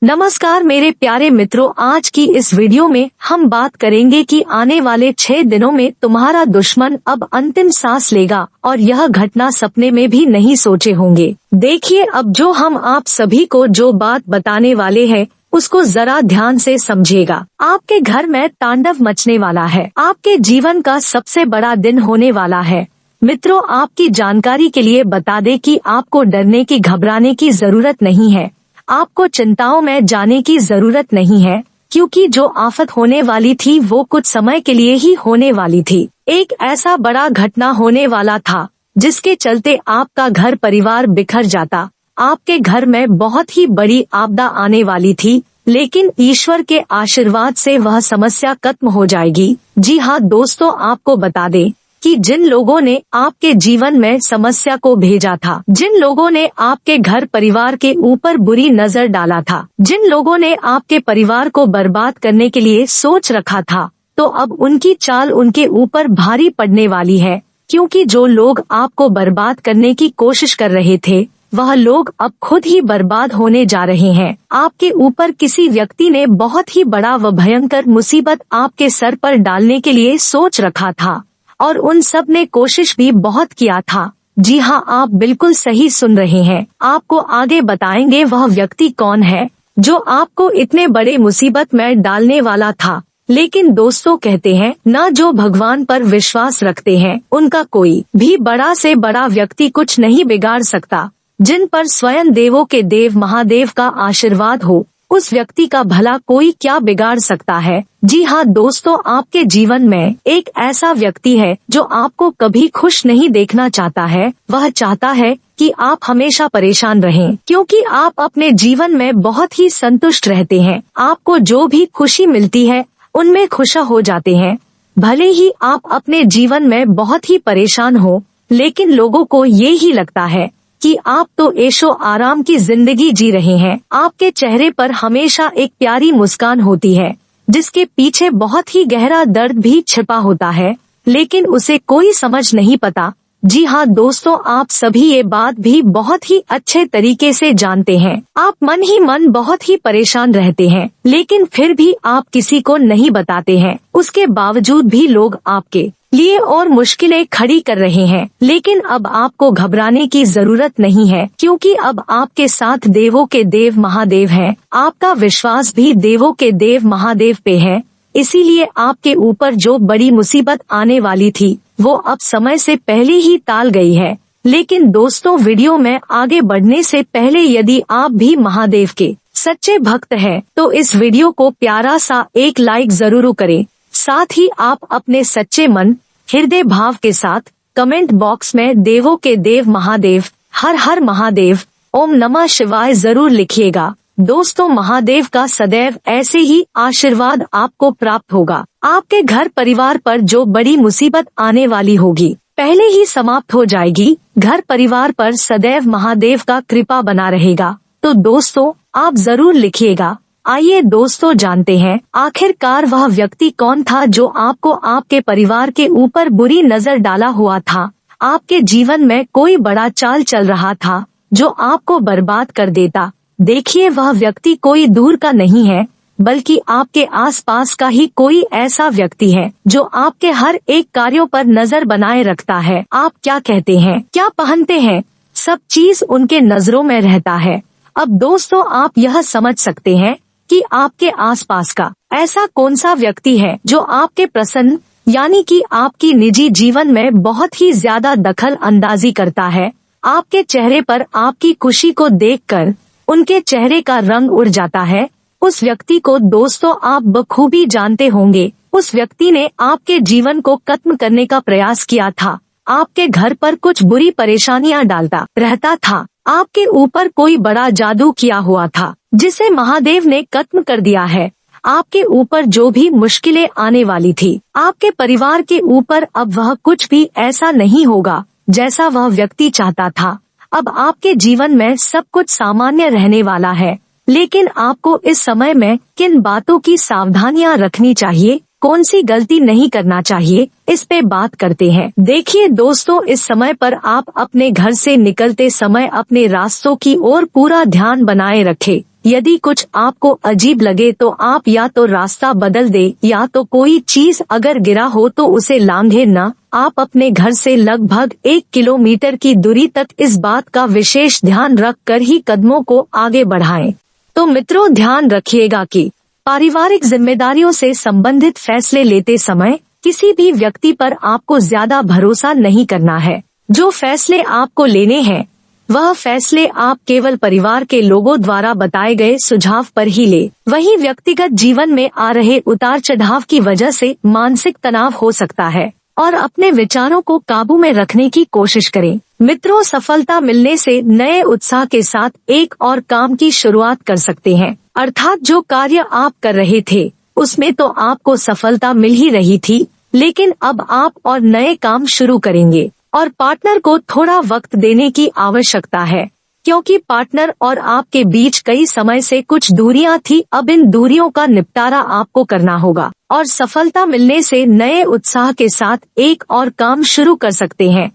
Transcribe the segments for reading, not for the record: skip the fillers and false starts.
नमस्कार मेरे प्यारे मित्रों, आज की इस वीडियो में हम बात करेंगे कि आने वाले 6 दिनों में तुम्हारा दुश्मन अब अंतिम सांस लेगा और यह घटना सपने में भी नहीं सोचे होंगे। देखिए, अब जो हम आप सभी को जो बात बताने वाले हैं उसको जरा ध्यान से समझिएगा। आपके घर में तांडव मचने वाला है। आपके जीवन का सबसे बड़ा दिन होने वाला है। मित्रों, आपकी जानकारी के लिए बता दें कि आपको डरने की घबराने की जरूरत नहीं है। आपको चिंताओं में जाने की जरूरत नहीं है, क्योंकि जो आफत होने वाली थी वो कुछ समय के लिए ही होने वाली थी। एक ऐसा बड़ा घटना होने वाला था जिसके चलते आपका घर परिवार बिखर जाता। आपके घर में बहुत ही बड़ी आपदा आने वाली थी, लेकिन ईश्वर के आशीर्वाद से वह समस्या खत्म हो जाएगी। जी हाँ दोस्तों, आपको बता दें कि जिन लोगों ने आपके जीवन में समस्या को भेजा था, जिन लोगों ने आपके घर परिवार के ऊपर बुरी नजर डाला था, जिन लोगों ने आपके परिवार को बर्बाद करने के लिए सोच रखा था, तो अब उनकी चाल उनके ऊपर भारी पड़ने वाली है। क्योंकि जो लोग आपको बर्बाद करने की कोशिश कर रहे थे, वह लोग अब खुद ही बर्बाद होने जा रहे हैं। आपके ऊपर किसी व्यक्ति ने बहुत ही बड़ा व भयंकर मुसीबत आपके सर पर डालने के लिए सोच रखा था और उन सब ने कोशिश भी बहुत किया था। जी हाँ, आप बिल्कुल सही सुन रहे हैं। आपको आगे बताएंगे वह व्यक्ति कौन है जो आपको इतने बड़े मुसीबत में डालने वाला था। लेकिन दोस्तों, कहते हैं न जो भगवान पर विश्वास रखते हैं उनका कोई भी बड़ा से बड़ा व्यक्ति कुछ नहीं बिगाड़ सकता। जिन पर स्वयं देवों के देव महादेव का आशीर्वाद हो, उस व्यक्ति का भला कोई क्या बिगाड़ सकता है। जी हाँ दोस्तों, आपके जीवन में एक ऐसा व्यक्ति है जो आपको कभी खुश नहीं देखना चाहता है। वह चाहता है कि आप हमेशा परेशान रहें, क्योंकि आप अपने जीवन में बहुत ही संतुष्ट रहते हैं। आपको जो भी खुशी मिलती है उनमें खुश हो जाते हैं। भले ही आप अपने जीवन में बहुत ही परेशान हो, लेकिन लोगों को ये ही लगता है कि आप तो ऐशो आराम की जिंदगी जी रहे हैं। आपके चेहरे पर हमेशा एक प्यारी मुस्कान होती है, जिसके पीछे बहुत ही गहरा दर्द भी छिपा होता है, लेकिन उसे कोई समझ नहीं पाता। जी हाँ दोस्तों, आप सभी ये बात भी बहुत ही अच्छे तरीके से जानते हैं। आप मन ही मन बहुत ही परेशान रहते हैं, लेकिन फिर भी आप किसी को नहीं बताते हैं। उसके बावजूद भी लोग आपके लिए और मुश्किलें खड़ी कर रहे हैं। लेकिन अब आपको घबराने की जरूरत नहीं है, क्योंकि अब आपके साथ देवों के देव महादेव हैं। आपका विश्वास भी देवों के देव महादेव पे है, इसीलिए आपके ऊपर जो बड़ी मुसीबत आने वाली थी वो अब समय से पहले ही टाल गई है। लेकिन दोस्तों, वीडियो में आगे बढ़ने से पहले यदि आप भी महादेव के सच्चे भक्त हैं, तो इस वीडियो को प्यारा सा एक लाइक जरूर करें। साथ ही आप अपने सच्चे मन हृदय भाव के साथ कमेंट बॉक्स में देवों के देव महादेव, हर हर महादेव, ओम नमः शिवाय जरूर लिखिएगा। दोस्तों, महादेव का सदैव ऐसे ही आशीर्वाद आपको प्राप्त होगा। आपके घर परिवार पर जो बड़ी मुसीबत आने वाली होगी पहले ही समाप्त हो जाएगी। घर परिवार पर सदैव महादेव का कृपा बना रहेगा। तो दोस्तों, आप जरूर लिखिएगा। आइए दोस्तों, जानते हैं आखिरकार वह व्यक्ति कौन था जो आपको आपके परिवार के ऊपर बुरी नजर डाला हुआ था। आपके जीवन में कोई बड़ा चाल चल रहा था जो आपको बर्बाद कर देता। देखिए, वह व्यक्ति कोई दूर का नहीं है, बल्कि आपके आसपास का ही कोई ऐसा व्यक्ति है जो आपके हर एक कार्यों पर नजर बनाए रखता है। आप क्या कहते हैं, क्या पहनते हैं, सब चीज उनके नजरों में रहता है। अब दोस्तों, आप यह समझ सकते हैं कि आपके आसपास का ऐसा कौन सा व्यक्ति है जो आपके प्रसन्न यानी कि आपकी निजी जीवन में बहुत ही ज्यादा दखल अंदाजी करता है। आपके चेहरे पर आपकी खुशी को देखकर उनके चेहरे का रंग उड़ जाता है। उस व्यक्ति को दोस्तों आप बखूबी जानते होंगे। उस व्यक्ति ने आपके जीवन को खत्म करने का प्रयास किया था। आपके घर पर कुछ बुरी परेशानियां डालता रहता था। आपके ऊपर कोई बड़ा जादू किया हुआ था जिसे महादेव ने खत्म कर दिया है। आपके ऊपर जो भी मुश्किलें आने वाली थी, आपके परिवार के ऊपर अब वह कुछ भी ऐसा नहीं होगा जैसा वह व्यक्ति चाहता था। अब आपके जीवन में सब कुछ सामान्य रहने वाला है। लेकिन आपको इस समय में किन बातों की सावधानियां रखनी चाहिए, कौन सी गलती नहीं करना चाहिए, इस पे बात करते हैं। देखिए दोस्तों, इस समय पर आप अपने घर से निकलते समय अपने रास्तों की ओर पूरा ध्यान बनाए रखें। यदि कुछ आपको अजीब लगे तो आप या तो रास्ता बदल दे या तो कोई चीज अगर गिरा हो तो उसे लांघे न। आप अपने घर से लगभग 1 किलोमीटर की दूरी तक इस बात का विशेष ध्यान रख कर ही कदमों को आगे बढ़ाएं। तो मित्रों, ध्यान रखिएगा कि पारिवारिक जिम्मेदारियों से संबंधित फैसले लेते समय किसी भी व्यक्ति पर आपको ज्यादा भरोसा नहीं करना है। जो फैसले आपको लेने हैं वह फैसले आप केवल परिवार के लोगों द्वारा बताए गए सुझाव पर ही ले। वहीं व्यक्तिगत जीवन में आ रहे उतार चढ़ाव की वजह से मानसिक तनाव हो सकता है और अपने विचारों को काबू में रखने की कोशिश करें। मित्रों, सफलता मिलने से नए उत्साह के साथ एक और काम की शुरुआत कर सकते हैं। अर्थात जो कार्य आप कर रहे थे उसमें तो आपको सफलता मिल ही रही थी, लेकिन अब आप और नए काम शुरू करेंगे और पार्टनर को थोड़ा वक्त देने की आवश्यकता है, क्योंकि पार्टनर और आपके बीच कई समय से कुछ दूरियां थी। अब इन दूरियों का निपटारा आपको करना होगा और सफलता मिलने से नए उत्साह के साथ एक और काम शुरू कर सकते हैं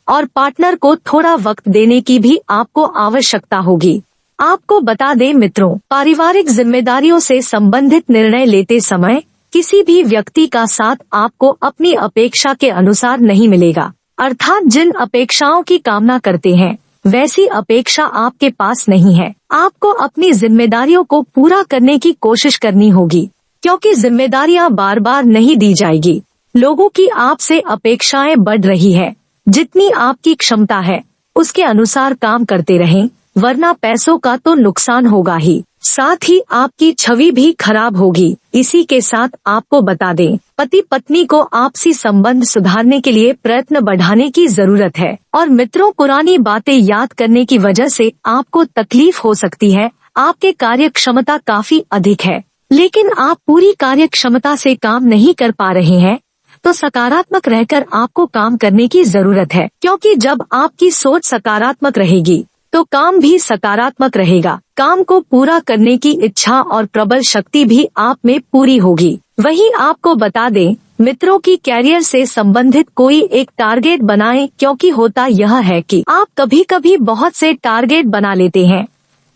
और पार्टनर को थोड़ा वक्त देने की भी आपको आवश्यकता होगी। आपको बता दें मित्रों, पारिवारिक जिम्मेदारियों से संबंधित निर्णय लेते समय किसी भी व्यक्ति का साथ आपको अपनी अपेक्षा के अनुसार नहीं मिलेगा। अर्थात जिन अपेक्षाओं की कामना करते हैं वैसी अपेक्षा आपके पास नहीं है। आपको अपनी जिम्मेदारियों को पूरा करने की कोशिश करनी होगी, क्योंकि जिम्मेदारियां बार बार नहीं दी जाएगी। लोगों की आपसे अपेक्षाएं बढ़ रही है। जितनी आपकी क्षमता है उसके अनुसार काम करते रहें, वरना पैसों का तो नुकसान होगा ही, साथ ही आपकी छवि भी खराब होगी। इसी के साथ आपको बता दें, पति पत्नी को आपसी संबंध सुधारने के लिए प्रयत्न बढ़ाने की जरूरत है। और मित्रों, पुरानी बातें याद करने की वजह से आपको तकलीफ हो सकती है। आपके कार्य क्षमता काफी अधिक है, लेकिन आप पूरी कार्य क्षमता से काम नहीं कर पा रहे हैं, तो सकारात्मक रहकर आपको काम करने की जरूरत है, क्योंकि जब आपकी सोच सकारात्मक रहेगी तो काम भी सकारात्मक रहेगा। काम को पूरा करने की इच्छा और प्रबल शक्ति भी आप में पूरी होगी। वहीं आपको बता दें मित्रों की कैरियर से संबंधित कोई एक टारगेट बनाएं, क्योंकि होता यह है कि आप कभी कभी बहुत से टारगेट बना लेते हैं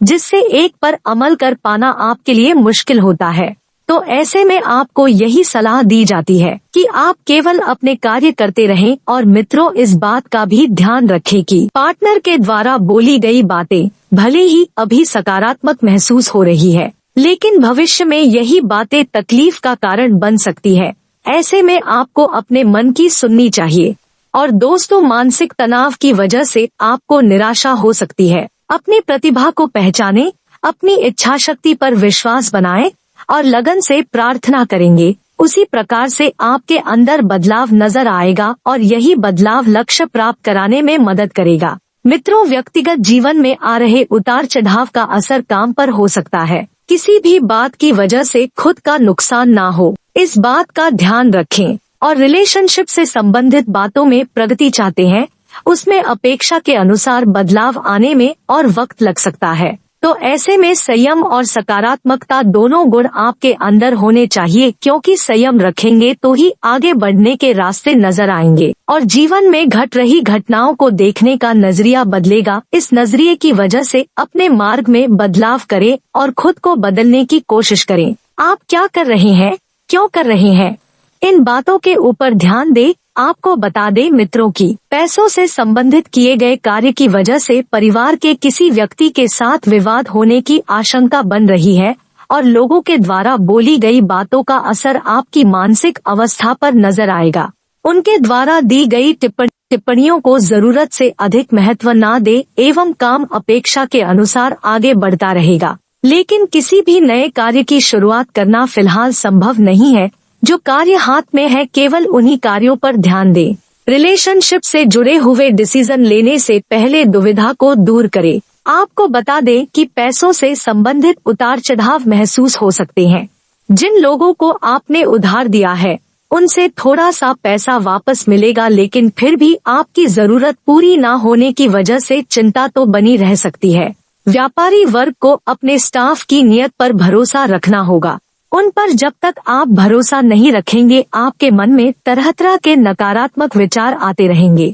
जिससे एक पर अमल कर पाना आपके लिए मुश्किल होता है। तो ऐसे में आपको यही सलाह दी जाती है कि आप केवल अपने कार्य करते रहें। और मित्रों, इस बात का भी ध्यान रखें कि पार्टनर के द्वारा बोली गई बातें भले ही अभी सकारात्मक महसूस हो रही है, लेकिन भविष्य में यही बातें तकलीफ का कारण बन सकती है। ऐसे में आपको अपने मन की सुननी चाहिए। और दोस्तों, मानसिक तनाव की वजह से आपको निराशा हो सकती है। अपनी प्रतिभा को पहचानें, अपनी इच्छा शक्ति पर विश्वास बनाएं और लगन से प्रार्थना करेंगे। उसी प्रकार से आपके अंदर बदलाव नजर आएगा और यही बदलाव लक्ष्य प्राप्त कराने में मदद करेगा। मित्रों, व्यक्तिगत जीवन में आ रहे उतार चढ़ाव का असर काम पर हो सकता है। किसी भी बात की वजह से खुद का नुकसान ना हो, इस बात का ध्यान रखें। और रिलेशनशिप से संबंधित बातों में प्रगति चाहते हैं, उसमें अपेक्षा के अनुसार बदलाव आने में और वक्त लग सकता है। तो ऐसे में संयम और सकारात्मकता दोनों गुण आपके अंदर होने चाहिए, क्योंकि संयम रखेंगे तो ही आगे बढ़ने के रास्ते नजर आएंगे और जीवन में घट रही घटनाओं को देखने का नजरिया बदलेगा। इस नजरिए की वजह से अपने मार्ग में बदलाव करें और खुद को बदलने की कोशिश करें। आप क्या कर रहे हैं, क्यों कर रहे हैं, इन बातों के ऊपर ध्यान दें। आपको बता दें मित्रों की पैसों से संबंधित किए गए कार्य की वजह से परिवार के किसी व्यक्ति के साथ विवाद होने की आशंका बन रही है और लोगों के द्वारा बोली गई बातों का असर आपकी मानसिक अवस्था पर नजर आएगा। उनके द्वारा दी गई टिप्पणियों को जरूरत से अधिक महत्व न दे एवं काम अपेक्षा के अनुसार आगे बढ़ता रहेगा। लेकिन किसी भी नए कार्य की शुरुआत करना फिलहाल संभव नहीं है। जो कार्य हाथ में है केवल उन्हीं कार्यों पर ध्यान दें। रिलेशनशिप से जुड़े हुए डिसीजन लेने से पहले दुविधा को दूर करें। आपको बता दें कि पैसों से संबंधित उतार चढ़ाव महसूस हो सकते हैं। जिन लोगों को आपने उधार दिया है उनसे थोड़ा सा पैसा वापस मिलेगा, लेकिन फिर भी आपकी जरूरत पूरी न होने की वजह से चिंता तो बनी रह सकती है। व्यापारी वर्ग को अपने स्टाफ की नीयत पर भरोसा रखना होगा। उन पर जब तक आप भरोसा नहीं रखेंगे आपके मन में तरह तरह के नकारात्मक विचार आते रहेंगे।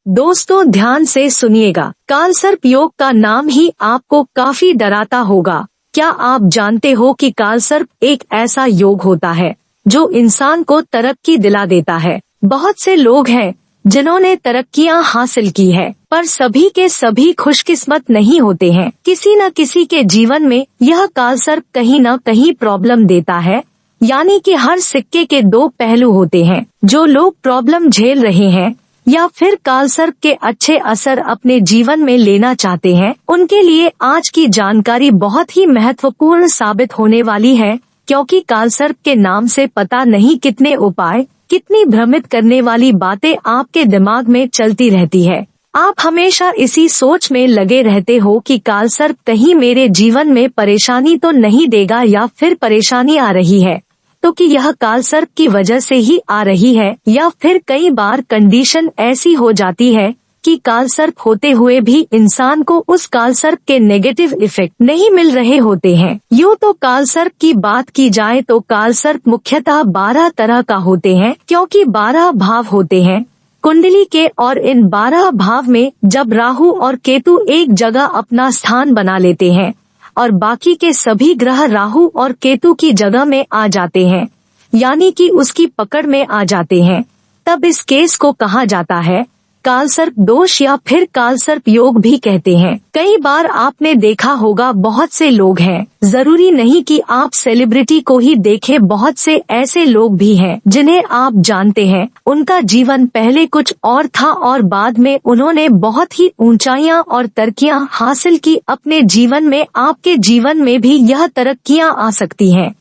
दोस्तों, ध्यान से सुनिएगा, कालसर्प योग का नाम ही आपको काफी डराता होगा, क्या आप जानते हो कि कालसर्प एक ऐसा योग होता है जो इंसान को तरक्की दिला देता है। बहुत से लोग हैं जिन्होंने तरक्कियां हासिल की है, पर सभी के सभी खुशकिस्मत नहीं होते हैं। किसी न किसी के जीवन में यह कालसर्प कहीं न कहीं प्रॉब्लम देता है। यानी कि हर सिक्के के दो पहलू होते हैं। जो लोग प्रॉब्लम झेल रहे हैं या फिर कालसर्प के अच्छे असर अपने जीवन में लेना चाहते हैं, उनके लिए आज की जानकारी बहुत ही महत्वपूर्ण साबित होने वाली है, क्योंकि कालसर्प के नाम से पता नहीं कितने उपाय, कितनी भ्रमित करने वाली बातें आपके दिमाग में चलती रहती है। आप हमेशा इसी सोच में लगे रहते हो कि कालसर्प कहीं मेरे जीवन में परेशानी तो नहीं देगा, या फिर परेशानी आ रही है तो कि यह कालसर्प की वजह से ही आ रही है, या फिर कई बार कंडीशन ऐसी हो जाती है कि कालसर्प होते हुए भी इंसान को उस कालसर्प के नेगेटिव इफेक्ट नहीं मिल रहे होते हैं। यूँ तो कालसर्प की बात की जाए तो कालसर्प मुख्यतः 12 तरह का होते हैं, क्योंकि 12 भाव होते हैं कुंडली के, और इन 12 भाव में जब राहु और केतु एक जगह अपना स्थान बना लेते हैं और बाकी के सभी ग्रह राहु और केतु की जगह में आ जाते हैं, यानी कि उसकी पकड़ में आ जाते हैं, तब इस केस को कहा जाता है कालसर्प दोष, या फिर कालसर्प योग भी कहते हैं। कई बार आपने देखा होगा बहुत से लोग हैं, जरूरी नहीं कि आप सेलिब्रिटी को ही देखें, बहुत से ऐसे लोग भी हैं जिन्हें आप जानते हैं, उनका जीवन पहले कुछ और था और बाद में उन्होंने बहुत ही ऊंचाइयां और तरक्कियां हासिल की अपने जीवन में। आपके जीवन में भी यह तरक्कियां आ सकती हैं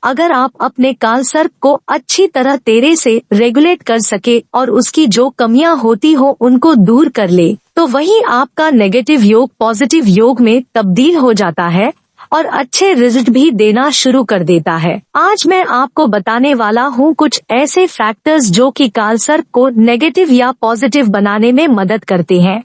अगर आप अपने कालसर्प को अच्छी तरह तेरे से रेगुलेट कर सके और उसकी जो कमियां होती हो उनको दूर कर ले, तो वही आपका नेगेटिव योग पॉजिटिव योग में तब्दील हो जाता है और अच्छे रिजल्ट भी देना शुरू कर देता है। आज मैं आपको बताने वाला हूँ कुछ ऐसे फैक्टर्स जो कि कालसर्प को नेगेटिव या पॉजिटिव बनाने में मदद करते हैं,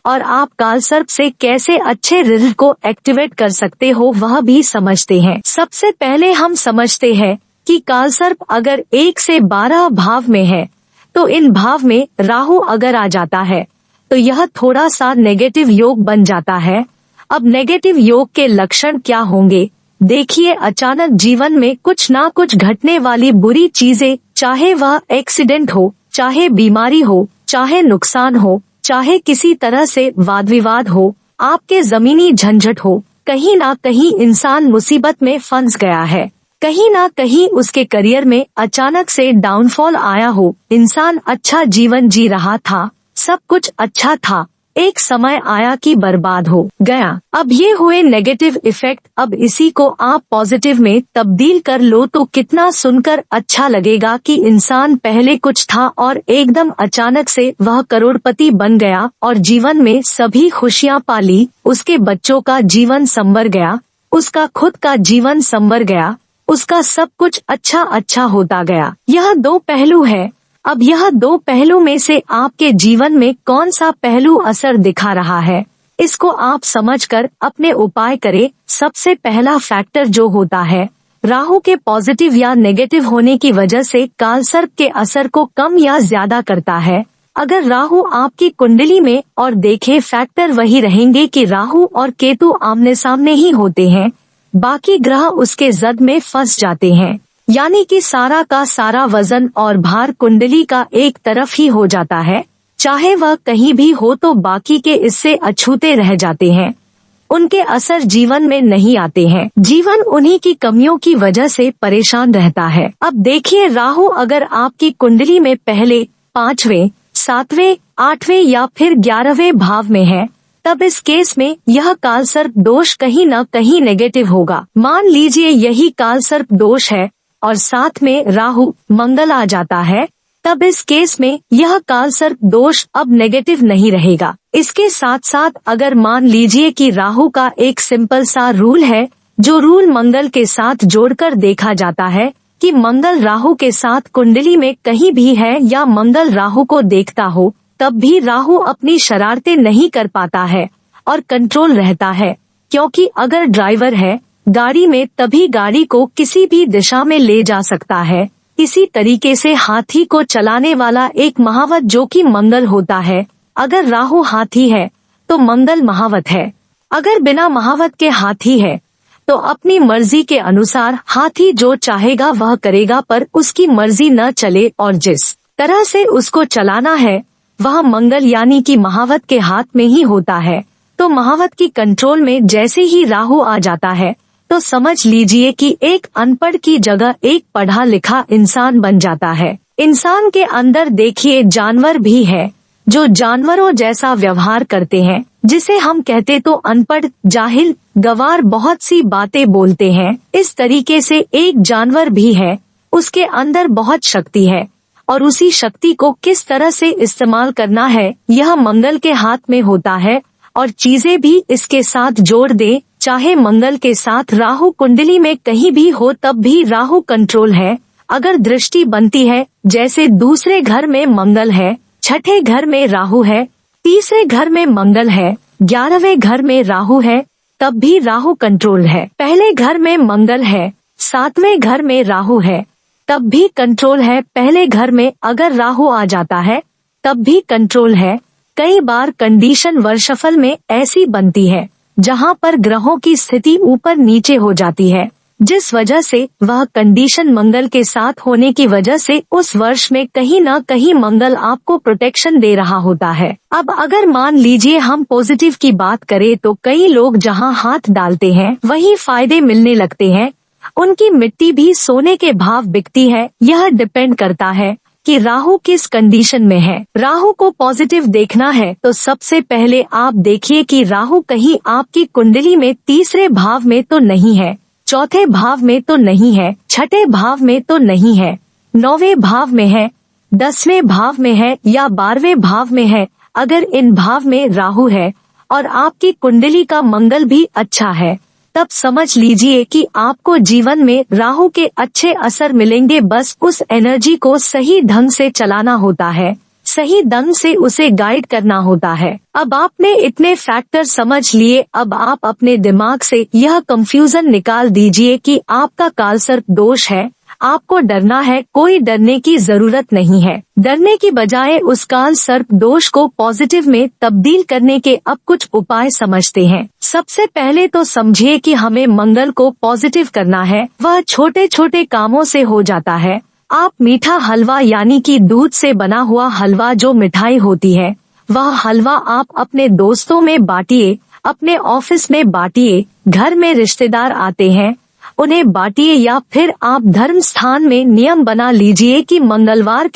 और आप कालसर्प से कैसे अच्छे रिजल्ट को एक्टिवेट कर सकते हो वह भी समझते हैं। सबसे पहले हम समझते हैं कि कालसर्प अगर 1 से 12 भाव में है, तो इन भाव में राहु अगर आ जाता है तो यह थोड़ा सा नेगेटिव योग बन जाता है। अब नेगेटिव योग के लक्षण क्या होंगे? देखिए, अचानक जीवन में कुछ ना कुछ घटने वाली बुरी चीजें, चाहे वह एक्सीडेंट हो, चाहे बीमारी हो, चाहे नुकसान हो, चाहे किसी तरह से वाद विवाद हो, आपके जमीनी झंझट हो, कहीं ना कहीं इंसान मुसीबत में फंस गया है, कहीं ना कहीं उसके करियर में अचानक से डाउनफॉल आया हो, इंसान अच्छा जीवन जी रहा था, सब कुछ अच्छा था, एक समय आया कि बर्बाद हो गया। अब ये हुए नेगेटिव इफेक्ट, अब इसी को आप पॉजिटिव में तब्दील कर लो तो कितना सुनकर अच्छा लगेगा कि इंसान पहले कुछ था और एकदम अचानक से वह करोड़पति बन गया और जीवन में सभी खुशियां पाली, उसके बच्चों का जीवन संवर गया, उसका खुद का जीवन संवर गया, उसका सब कुछ अच्छा होता गया। यह 2 पहलू है। अब यह 2 पहलू में से आपके जीवन में कौन सा पहलू असर दिखा रहा है, इसको आप समझकर अपने उपाय करें। सबसे पहला फैक्टर जो होता है, राहु के पॉजिटिव या नेगेटिव होने की वजह से कालसर्प के असर को कम या ज्यादा करता है। अगर राहु आपकी कुंडली में, और देखें फैक्टर वही रहेंगे कि राहु और केतु आमने सामने ही होते हैं, बाकी ग्रह उसके जद में फंस जाते हैं, यानी कि सारा का सारा वजन और भार कुंडली का एक तरफ ही हो जाता है, चाहे वह कहीं भी हो तो बाकी के इससे अछूते रह जाते हैं, उनके असर जीवन में नहीं आते हैं, जीवन उन्हीं की कमियों की वजह से परेशान रहता है। अब देखिए, राहु अगर आपकी कुंडली में पहले 5वें, 7वें, 8वें या फिर 11वें भाव में है, तब इस केस में यह कालसर्प दोष कहीं न कहीं नेगेटिव होगा। मान लीजिए यही कालसर्प दोष है और साथ में राहु मंगल आ जाता है, तब इस केस में यह कालसर्प दोष अब नेगेटिव नहीं रहेगा। इसके साथ साथ अगर मान लीजिए कि राहु का एक सिंपल सा रूल है, जो रूल मंगल के साथ जोड़कर देखा जाता है कि मंगल राहु के साथ कुंडली में कहीं भी है या मंगल राहु को देखता हो, तब भी राहु अपनी शरारतें नहीं कर पाता है और कंट्रोल रहता है, क्योंकि अगर ड्राइवर है गाड़ी में तभी गाड़ी को किसी भी दिशा में ले जा सकता है। इसी तरीके से हाथी को चलाने वाला एक महावत जो कि मंगल होता है, अगर राहु हाथी है तो मंगल महावत है, अगर बिना महावत के हाथी है तो अपनी मर्जी के अनुसार हाथी जो चाहेगा वह करेगा, पर उसकी मर्जी न चले और जिस तरह से उसको चलाना है वह मंगल यानी कि महावत के हाथ में ही होता है। तो महावत की कंट्रोल में जैसे ही राहु आ जाता है तो समझ लीजिए कि एक अनपढ़ की जगह एक पढ़ा लिखा इंसान बन जाता है। इंसान के अंदर देखिए जानवर भी है जो जानवरों जैसा व्यवहार करते हैं, जिसे हम कहते तो अनपढ़, जाहिल, गवार, बहुत सी बातें बोलते हैं। इस तरीके से एक जानवर भी है, उसके अंदर बहुत शक्ति है और उसी शक्ति को किस तरह से इस्तेमाल करना है यह मंगल के हाथ में होता है। और चीजें भी इसके साथ जोड़ दे, चाहे मंगल के साथ राहु कुंडली में कहीं भी हो तब भी राहु कंट्रोल है। अगर दृष्टि बनती है, जैसे दूसरे घर में मंगल है, छठे घर में राहु है, तीसरे घर में मंगल है, 11वें घर में राहु है, तब भी राहु कंट्रोल है। पहले घर में मंगल है, 7वें घर में राहु है, तब भी कंट्रोल है। पहले घर में अगर राहु आ जाता है तब भी कंट्रोल है। कई बार कंडीशन वर्षफल में ऐसी बनती है जहां पर ग्रहों की स्थिति ऊपर नीचे हो जाती है, जिस वजह से वह कंडीशन मंगल के साथ होने की वजह से उस वर्ष में कहीं न कहीं मंगल आपको प्रोटेक्शन दे रहा होता है। अब अगर मान लीजिए हम पॉजिटिव की बात करें तो कई लोग जहां हाथ डालते हैं वहीं फायदे मिलने लगते हैं। उनकी मिट्टी भी सोने के भाव बिकती है। यह डिपेंड करता है कि राहु किस कंडीशन में है। राहु को पॉजिटिव देखना है तो सबसे पहले आप देखिए कि राहु कहीं आपकी कुंडली में तीसरे भाव में तो नहीं है, चौथे भाव में तो नहीं है, छठे भाव में तो नहीं है, 9वें भाव में है, 10वें भाव में है या 12वें भाव में है। अगर इन भाव में राहु है और आपकी कुंडली का मंगल भी अच्छा है तब समझ लीजिए कि आपको जीवन में राहु के अच्छे असर मिलेंगे। बस उस एनर्जी को सही ढंग से चलाना होता है, सही ढंग से उसे गाइड करना होता है। अब आपने इतने फैक्टर समझ लिए, अब आप अपने दिमाग से यह कंफ्यूजन निकाल दीजिए कि आपका कालसर्प दोष है, आपको डरना है। कोई डरने की जरूरत नहीं है। डरने की बजाय उस काल सर्प दोष को पॉजिटिव में तब्दील करने के अब कुछ उपाय समझते हैं। सबसे पहले तो समझिए कि हमें मंगल को पॉजिटिव करना है। वह छोटे छोटे कामों से हो जाता है। आप मीठा हलवा यानी कि दूध से बना हुआ हलवा जो मिठाई होती है वह हलवा आप अपने दोस्तों में बांटिए, अपने ऑफिस में बांटिए, घर में रिश्तेदार आते हैं उन्हें बांटिए, या फिर आप धर्म स्थान में नियम बना लीजिए कि मंगलवार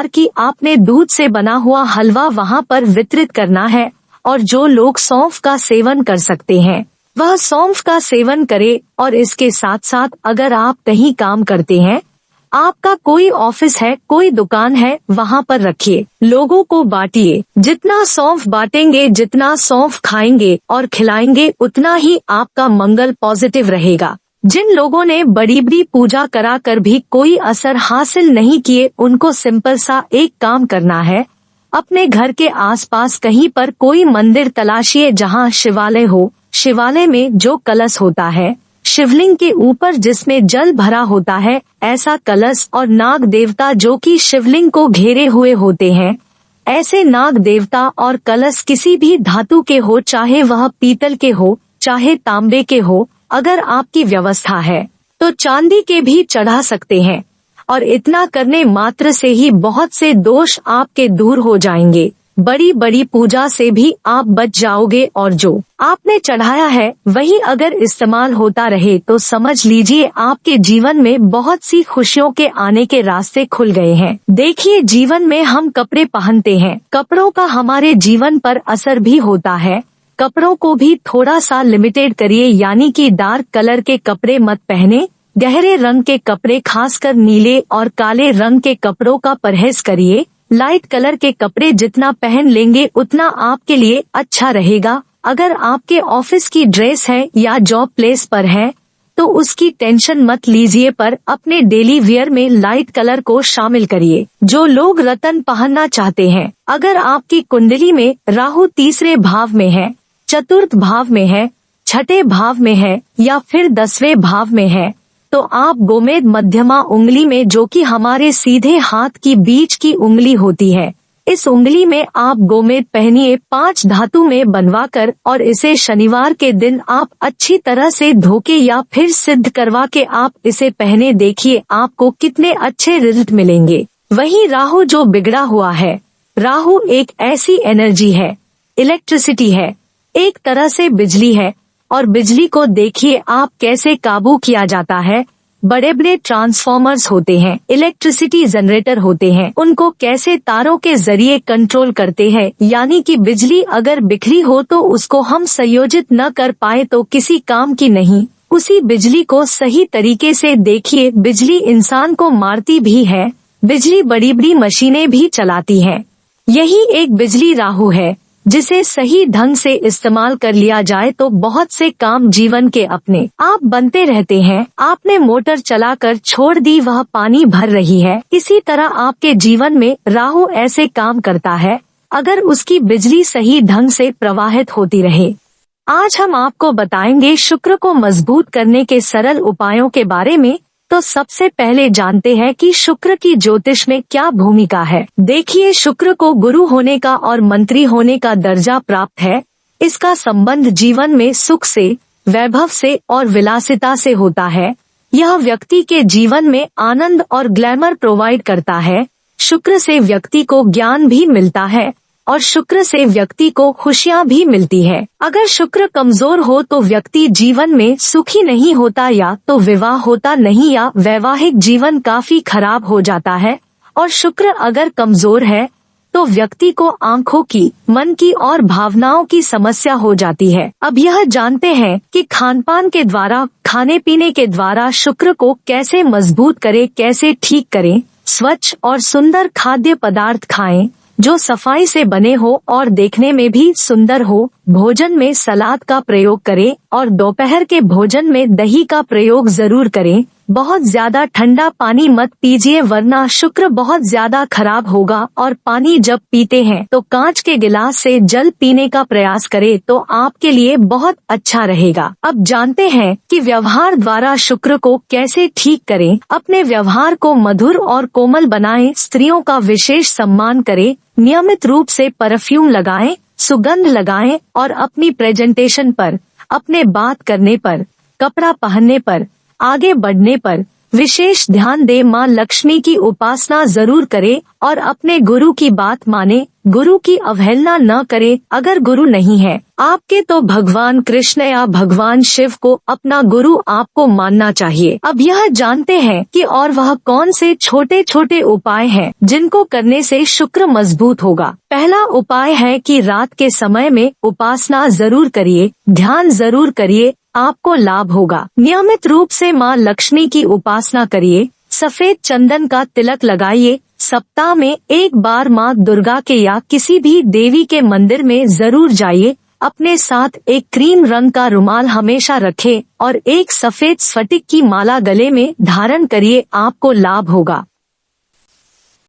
की आपने दूध से बना हुआ हलवा वहां पर वितरित करना है। और जो लोग सौंफ का सेवन कर सकते हैं वह सौंफ का सेवन करे। और इसके साथ साथ अगर आप कहीं काम करते हैं, आपका कोई ऑफिस है, कोई दुकान है, वहां पर रखिए, लोगों को बांटिए। जितना सौंफ बांटेंगे, जितना सौंफ खाएंगे और खिलाएंगे, उतना ही आपका मंगल पॉजिटिव रहेगा। जिन लोगों ने बड़ी बड़ी पूजा करा कर भी कोई असर हासिल नहीं किए, उनको सिंपल सा एक काम करना है, अपने घर के आसपास कहीं पर कोई मंदिर तलाशिए जहां शिवालय हो। शिवालय में जो कलश होता है शिवलिंग के ऊपर जिसमें जल भरा होता है, ऐसा कलश, और नाग देवता जो कि शिवलिंग को घेरे हुए होते हैं, ऐसे नाग देवता और कलश किसी भी धातु के हो, चाहे वह पीतल के हो चाहे तांबे के हो। अगर आपकी व्यवस्था है तो चांदी के भी चढ़ा सकते हैं। और इतना करने मात्र से ही बहुत से दोष आपके दूर हो जाएंगे। बड़ी बड़ी पूजा से भी आप बच जाओगे। और जो आपने चढ़ाया है वही अगर इस्तेमाल होता रहे तो समझ लीजिए आपके जीवन में बहुत सी खुशियों के आने के रास्ते खुल गए हैं। देखिए, जीवन में हम कपड़े पहनते हैं, कपड़ों का हमारे जीवन पर असर भी होता है। कपड़ों को भी थोड़ा सा लिमिटेड करिए, यानी कि डार्क कलर के कपड़े मत पहने, गहरे रंग के कपड़े, खासकर नीले और काले रंग के कपड़ों का परहेज करिए। लाइट कलर के कपड़े जितना पहन लेंगे उतना आपके लिए अच्छा रहेगा। अगर आपके ऑफिस की ड्रेस है या जॉब प्लेस पर है तो उसकी टेंशन मत लीजिए, पर अपने डेली वियर में लाइट कलर को शामिल करिए। जो लोग रतन पहनना चाहते हैं, अगर आपकी कुंडली में राहु तीसरे भाव में है, चतुर्थ भाव में है, छठे भाव में है या फिर 10वें भाव में है, तो आप गोमेद मध्यमा उंगली में, जो कि हमारे सीधे हाथ की बीच की उंगली होती है, इस उंगली में आप गोमेद पहनिए 5 धातु में बनवाकर, और इसे शनिवार के दिन आप अच्छी तरह से धोके या फिर सिद्ध करवा के आप इसे पहने, देखिए आपको कितने अच्छे रिजल्ट मिलेंगे। वहीं राहु जो बिगड़ा हुआ है, राहु एक ऐसी एनर्जी है, इलेक्ट्रिसिटी है, एक तरह से बिजली है, और बिजली को देखिए आप कैसे काबू किया जाता है। बड़े बड़े ट्रांसफॉर्मर्स होते हैं, इलेक्ट्रिसिटी जनरेटर होते हैं, उनको कैसे तारों के जरिए कंट्रोल करते हैं, यानी कि बिजली अगर बिखरी हो तो उसको हम संयोजित न कर पाए तो किसी काम की नहीं। उसी बिजली को सही तरीके से देखिए, बिजली इंसान को मारती भी है, बिजली बड़ी बड़ी मशीनें भी चलाती है। यही एक बिजली राहु है, जिसे सही ढंग से इस्तेमाल कर लिया जाए तो बहुत से काम जीवन के अपने आप बनते रहते हैं। आपने मोटर चलाकर छोड़ दी, वह पानी भर रही है, इसी तरह आपके जीवन में राहु ऐसे काम करता है, अगर उसकी बिजली सही ढंग से प्रवाहित होती रहे। आज हम आपको बताएंगे शुक्र को मजबूत करने के सरल उपायों के बारे में। तो सबसे पहले जानते हैं कि शुक्र की ज्योतिष में क्या भूमिका है। देखिए, शुक्र को गुरु होने का और मंत्री होने का दर्जा प्राप्त है। इसका संबंध जीवन में सुख से, वैभव से और विलासिता से होता है। यह व्यक्ति के जीवन में आनंद और ग्लैमर प्रोवाइड करता है। शुक्र से व्यक्ति को ज्ञान भी मिलता है और शुक्र से व्यक्ति को खुशियाँ भी मिलती है। अगर शुक्र कमजोर हो तो व्यक्ति जीवन में सुखी नहीं होता, या तो विवाह होता नहीं, या वैवाहिक जीवन काफी खराब हो जाता है। और शुक्र अगर कमजोर है तो व्यक्ति को आंखों की, मन की और भावनाओं की समस्या हो जाती है। अब यह जानते हैं कि खानपान के द्वारा, खाने पीने के द्वारा शुक्र को कैसे मजबूत करें, कैसे ठीक करें। स्वच्छ और सुंदर खाद्य पदार्थ खाएं, जो सफाई से बने हो और देखने में भी सुंदर हो। भोजन में सलाद का प्रयोग करें और दोपहर के भोजन में दही का प्रयोग जरूर करें। बहुत ज्यादा ठंडा पानी मत पीजिए, वरना शुक्र बहुत ज्यादा खराब होगा। और पानी जब पीते हैं तो कांच के गिलास से जल पीने का प्रयास करें, तो आपके लिए बहुत अच्छा रहेगा। अब जानते हैं कि व्यवहार द्वारा शुक्र को कैसे ठीक करें। अपने व्यवहार को मधुर और कोमल बनाएं, स्त्रियों का विशेष सम्मान करें, नियमित रूप से परफ्यूम लगाएं, सुगंध लगाएं और अपनी प्रेजेंटेशन पर, अपने बात करने पर, कपड़ा पहनने पर, आगे बढ़ने पर विशेष ध्यान दे। माँ लक्ष्मी की उपासना जरूर करें और अपने गुरु की बात माने, गुरु की अवहेलना न करे। अगर गुरु नहीं है आपके तो भगवान कृष्ण या भगवान शिव को अपना गुरु आपको मानना चाहिए। अब यह जानते हैं कि और वह कौन से छोटे छोटे उपाय हैं जिनको करने से शुक्र मजबूत होगा। पहला उपाय है कि रात के समय में उपासना जरूर करिए, ध्यान जरूर करिए, आपको लाभ होगा। नियमित रूप से माँ लक्ष्मी की उपासना करिए, सफेद चंदन का तिलक लगाइए। सप्ताह में एक बार माँ दुर्गा के या किसी भी देवी के मंदिर में जरूर जाइए। अपने साथ एक क्रीम रंग का रुमाल हमेशा रखें और एक सफेद स्फटिक की माला गले में धारण करिए, आपको लाभ होगा।